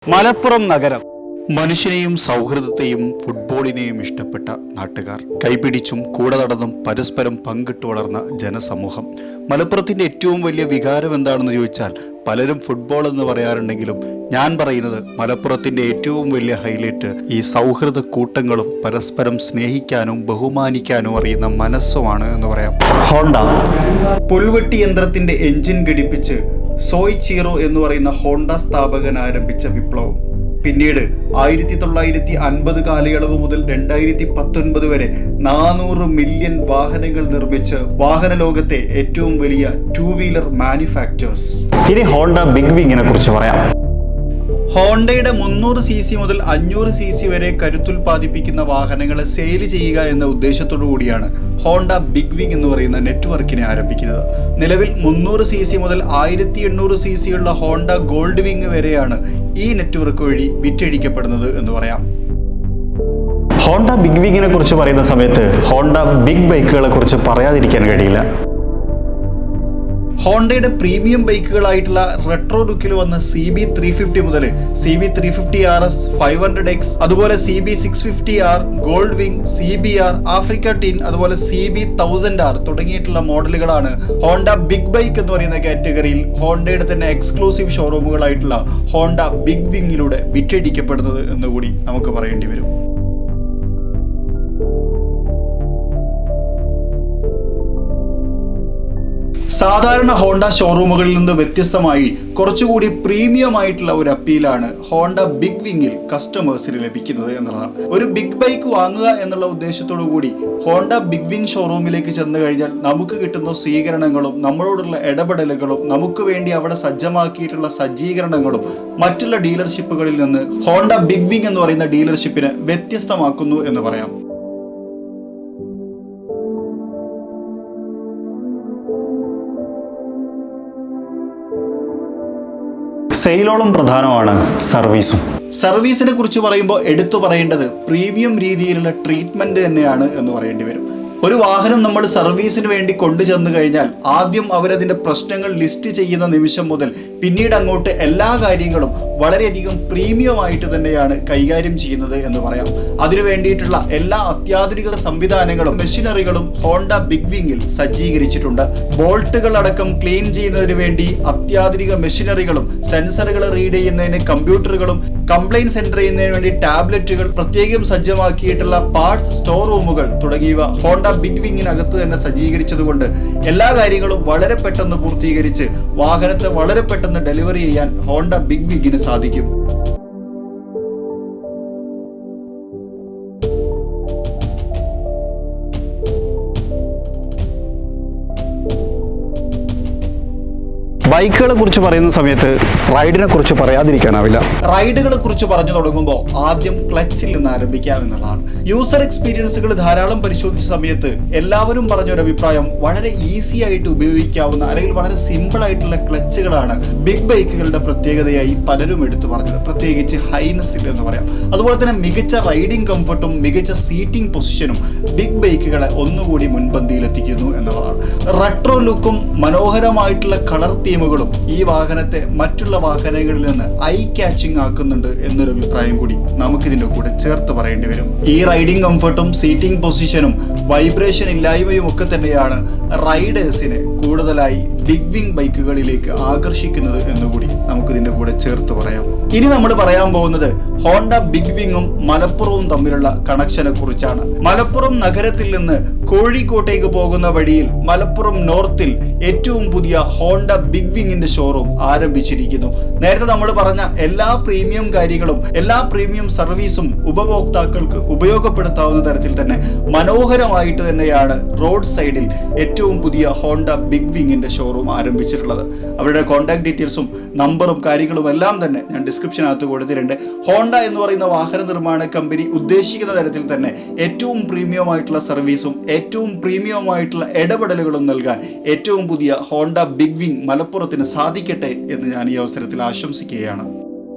മലപ്പുറം നഗരം മനുഷ്യനെയും സൗഹൃദത്തെയും ഫുട്ബോളിനെയും ഇഷ്ടപ്പെട്ട നാട്ടുകാർ, കൈപിടിച്ചും കൂടെ നടന്നും പരസ്പരം പങ്കിട്ട് വളർന്ന ജനസമൂഹം. മലപ്പുറത്തിൻ്റെ ഏറ്റവും വലിയ വികാരം എന്താണെന്ന് ചോദിച്ചാൽ പലരും ഫുട്ബോൾ എന്ന് പറയാറുണ്ടെങ്കിലും ഞാൻ പറയുന്നത് മലപ്പുറത്തിൻ്റെ ഏറ്റവും വലിയ ഹൈലൈറ്റ് ഈ സൗഹൃദ കൂട്ടങ്ങളും പരസ്പരം സ്നേഹിക്കാനും ബഹുമാനിക്കാനും അറിയുന്ന മനസ്സുമാണ് എന്ന് പറയാം. ഹോണ്ട പുൽവെട്ടി യന്ത്രത്തിൻ്റെ എഞ്ചിൻ ഘടിപ്പിച്ച് സോയ്ചീറോ എന്ന് പറയുന്ന ഹോണ്ട സ്ഥാപകൻ ആരംഭിച്ച വിപ്ലവം പിന്നീട് 1950 കാലയളവ് മുതൽ 2019 വരെ 400 മില്യൺ വാഹനങ്ങൾ നിർമ്മിച്ച് വാഹന ലോകത്തെ ഏറ്റവും വലിയ 2 വീലർ മാനുഫാക്ചേഴ്സ്. ഇനി ഹോണ്ട ബിഗ് വിങ്ങിനെ കുറിച്ച് പറയാം. ഹോണ്ടയുടെ 300 cc മുതൽ 500 cc വരെ കരുത്തുൽപാദിപ്പിക്കുന്ന വാഹനങ്ങളെ സെയിൽ ചെയ്യുക എന്ന ഉദ്ദേശത്തോടു കൂടിയാണ് ഹോണ്ട ബിഗ് വിങ് എന്ന് പറയുന്ന നെറ്റ്വർക്കിനെ ആരംഭിക്കുന്നത്. നിലവിൽ 300 cc മുതൽ 1800 cc ഉള്ള ഹോണ്ട ഗോൾഡ് വിങ് വരെയാണ് ഈ നെറ്റ്വർക്ക് വഴി വിറ്റഴിക്കപ്പെടുന്നത് എന്ന് പറയാം. ഹോണ്ട ബിഗ് വിങ്ങിനെ കുറിച്ച് പറയുന്ന സമയത്ത് ഹോണ്ട ബിഗ് ബൈക്കുകളെ കുറിച്ച് പറയാതിരിക്കാൻ കഴിയില്ല. ഹോണ്ടയുടെ പ്രീമിയം ബൈക്കുകളായിട്ടുള്ള റെട്രോ ലുക്കിൽ വന്ന CB350 മുതൽ CB350RS 500X, അതുപോലെ CB650R, Gold Wing, CBR, Africa Twin, അതുപോലെ CB1000R തുടങ്ങിയിട്ടുള്ള മോഡലുകളാണ് ഹോണ്ട ബിഗ് ബൈക്ക് എന്ന് പറയുന്ന കാറ്റഗറിയിൽ ഹോണ്ടയുടെ തന്നെ എക്സ്ക്ലൂസീവ് ഷോറൂമുകളായിട്ടുള്ള ഹോണ്ട ബിഗ് വിങ്ങിലൂടെ വിറ്റഴിക്കപ്പെടുന്നത് എന്നുകൂടി നമുക്ക് പറയേണ്ടി വരും. സാധാരണ ഹോണ്ട ഷോറൂമുകളിൽ നിന്ന് വ്യത്യസ്തമായി കുറച്ചുകൂടി പ്രീമിയം ആയിട്ടുള്ള ഒരു അപ്പീലാണ് ഹോണ്ട ബിഗ് വിങ്ങിൽ കസ്റ്റമേഴ്സിന് ലഭിക്കുന്നത് എന്നുള്ളതാണ്. ഒരു ബിഗ് ബൈക്ക് വാങ്ങുക എന്നുള്ള ഉദ്ദേശത്തോടു കൂടി ഹോണ്ട ബിഗ് വിങ് ഷോറൂമിലേക്ക് ചെന്ന് കഴിഞ്ഞാൽ നമുക്ക് കിട്ടുന്ന സ്വീകരണങ്ങളും നമ്മളോടുള്ള ഇടപെടലുകളും നമുക്ക് വേണ്ടി അവിടെ സജ്ജമാക്കിയിട്ടുള്ള സജ്ജീകരണങ്ങളും മറ്റുള്ള ഡീലർഷിപ്പുകളിൽ നിന്ന് ഹോണ്ട ബിഗ് വിങ് എന്ന് പറയുന്ന ഡീലർഷിപ്പിനെ വ്യത്യസ്തമാക്കുന്നു എന്ന് പറയാം. സെയിലോളം പ്രധാനമാണ് സർവീസും. സർവീസിനെ കുറിച്ച് പറയുമ്പോൾ എടുത്തു പറയേണ്ടത് പ്രീമിയം രീതിയിലുള്ള ട്രീറ്റ്മെന്റ് തന്നെയാണ് എന്ന് പറയേണ്ടി വരും. ഒരു വാഹനം നമ്മൾ സർവീസിന് വേണ്ടി കൊണ്ടുചെന്ന് കഴിഞ്ഞാൽ ആദ്യം അവരതിൻ്റെ പ്രശ്നങ്ങൾ ലിസ്റ്റ് ചെയ്യുന്ന നിമിഷം മുതൽ പിന്നീട് അങ്ങോട്ട് എല്ലാ കാര്യങ്ങളും വളരെയധികം പ്രീമിയം ആയിട്ട് തന്നെയാണ് കൈകാര്യം ചെയ്യുന്നത് എന്ന് പറയാം. അതിനു വേണ്ടിയിട്ടുള്ള എല്ലാ അത്യാധുനിക സംവിധാനങ്ങളും മെഷീനറികളും ഹോണ്ട ബിഗ് വിങ്ങിൽ സജ്ജീകരിച്ചിട്ടുണ്ട്. ബോൾട്ടുകൾ അടക്കം ക്ലീൻ ചെയ്യുന്നതിന് വേണ്ടി അത്യാധുനിക മെഷീനറികളും, സെൻസറുകൾ റീഡ് ചെയ്യുന്നതിന് കമ്പ്യൂട്ടറുകളും, കംപ്ലൈന്റ് സെന്റർ ചെയ്യുന്നതിന് വേണ്ടി ടാബ്ലറ്റുകൾ, പ്രത്യേകം സജ്ജമാക്കിയിട്ടുള്ള പാർട്സ് സ്റ്റോർ റൂമുകൾ തുടങ്ങിയവ ഹോണ്ട ബിഗ് വിങ്ങിനകത്ത് തന്നെ സജ്ജീകരിച്ചതുകൊണ്ട് എല്ലാ കാര്യങ്ങളും വളരെ പെട്ടെന്ന് പൂർത്തീകരിച്ച് വാഹനത്തെ വളരെ പെട്ടെന്ന് ഡെലിവറി ചെയ്യാൻ ഹോണ്ട ബിഗ് വിങ്ങിന് സാധിക്കും. ബൈക്കുകളെ കുറിച്ച് പറയുന്ന സമയത്ത് റൈഡിനെ കുറിച്ച് പറയാതിരിക്കാനാവില്ല. റൈഡുകളെ കുറിച്ച് പറഞ്ഞു തുടങ്ങുമ്പോൾ ആദ്യം ക്ലച്ചിൽ നിന്ന് ആരംഭിക്കാം എന്നുള്ളതാണ്. യൂസർ എക്സ്പീരിയൻസുകൾ ധാരാളം പരിശോധിച്ച സമയത്ത് എല്ലാവരും പറഞ്ഞൊരു അഭിപ്രായം വളരെ ഈസി ആയിട്ട് ഉപയോഗിക്കാവുന്ന അല്ലെങ്കിൽ വളരെ സിമ്പിൾ ആയിട്ടുള്ള ക്ലച്ചുകളാണ് ബിഗ് ബൈക്കുകളുടെ പ്രത്യേകതയായി പലരും എടുത്തു പറഞ്ഞത്, പ്രത്യേകിച്ച് ഹൈനസിൽ എന്ന് പറയാം. അതുപോലെ തന്നെ മികച്ച റൈഡിംഗ് കംഫർട്ടും മികച്ച സീറ്റിംഗ് പൊസിഷനും ബിഗ് ബൈക്കുകളെ ഒന്നുകൂടി മുൻപന്തിയിലെത്തിക്കുന്നു എന്നുള്ളതാണ്. റെട്രോ ലുക്കും മനോഹരമായിട്ടുള്ള കളർ തീമുകളും ഈ വാഹനത്തെ മറ്റുള്ള വാഹനങ്ങളിൽ നിന്ന് ഐ ക്യാച്ചിങ് ആക്കുന്നുണ്ട് എന്നൊരു അഭിപ്രായം കൂടി നമുക്കിതിൻ്റെ കൂടെ ചേർത്ത് പറയേണ്ടി വരും. ഈ റൈഡിംഗ് കംഫർട്ടും സീറ്റിംഗ് പൊസിഷനും വൈബ്രേഷൻ ഇല്ലായ്മയും ഒക്കെ തന്നെയാണ് റൈഡേഴ്സിനെ കൂടുതലായി ബിഗ് വിങ് ബൈക്കുകളിലേക്ക് ആകർഷിക്കുന്നത് എന്നുകൂടി നമുക്കിതിൻ്റെ കൂടെ ചേർത്ത് പറയാം. ഇനി നമ്മൾ പറയാൻ പോകുന്നത് ഹോണ്ട ബിഗ് വിങ്ങും മലപ്പുറവും തമ്മിലുള്ള കണക്ഷനെ കുറിച്ചാണ്. മലപ്പുറം നഗരത്തിൽ നിന്ന് കോഴിക്കോട്ടേക്ക് പോകുന്ന വഴിയിൽ മലപ്പുറം നോർത്തിൽ ഏറ്റവും പുതിയ ഹോണ്ട ബിഗ് വിങ്ങിന്റെ ഷോറൂം ആരംഭിച്ചിരിക്കുന്നു. നേരത്തെ നമ്മൾ പറഞ്ഞ എല്ലാ പ്രീമിയം കാര്യങ്ങളും, എല്ലാ പ്രീമിയം സർവീസും ഉപഭോക്താക്കൾക്ക് ഉപയോഗപ്പെടുത്താവുന്ന തരത്തിൽ തന്നെ മനോഹരമായിട്ട് തന്നെയാണ് റോഡ് സൈഡിൽ ഏറ്റവും പുതിയ ഹോണ്ട ബിഗ് വിങ്ങിന്റെ ഷോറൂം ആരംഭിച്ചിട്ടുള്ളത്. അവരുടെ കോൺടാക്ട് ഡീറ്റെയിൽസും നമ്പറും കാര്യങ്ങളും എല്ലാം തന്നെ ഞാൻ ഡിസ്ക്രിപ്ഷനകത്ത് കൊടുത്തിട്ടുണ്ട്. ഹോണ്ട എന്ന് പറയുന്ന വാഹന നിർമ്മാണ കമ്പനി ഉദ്ദേശിക്കുന്ന തരത്തിൽ തന്നെ ഏറ്റവും പ്രീമിയം ആയിട്ടുള്ള സർവീസും ഏറ്റവും പ്രീമിയം ആയിട്ടുള്ള ഇടപെടലുകളും നൽകാൻ ഏറ്റവും പുതിയ ഹോണ്ട ബിഗ് വിങ് മലപ്പുറത്തിന് സാധിക്കട്ടെ എന്ന് ഞാൻ ഈ അവസരത്തിൽ ആശംസിക്കുകയാണ്.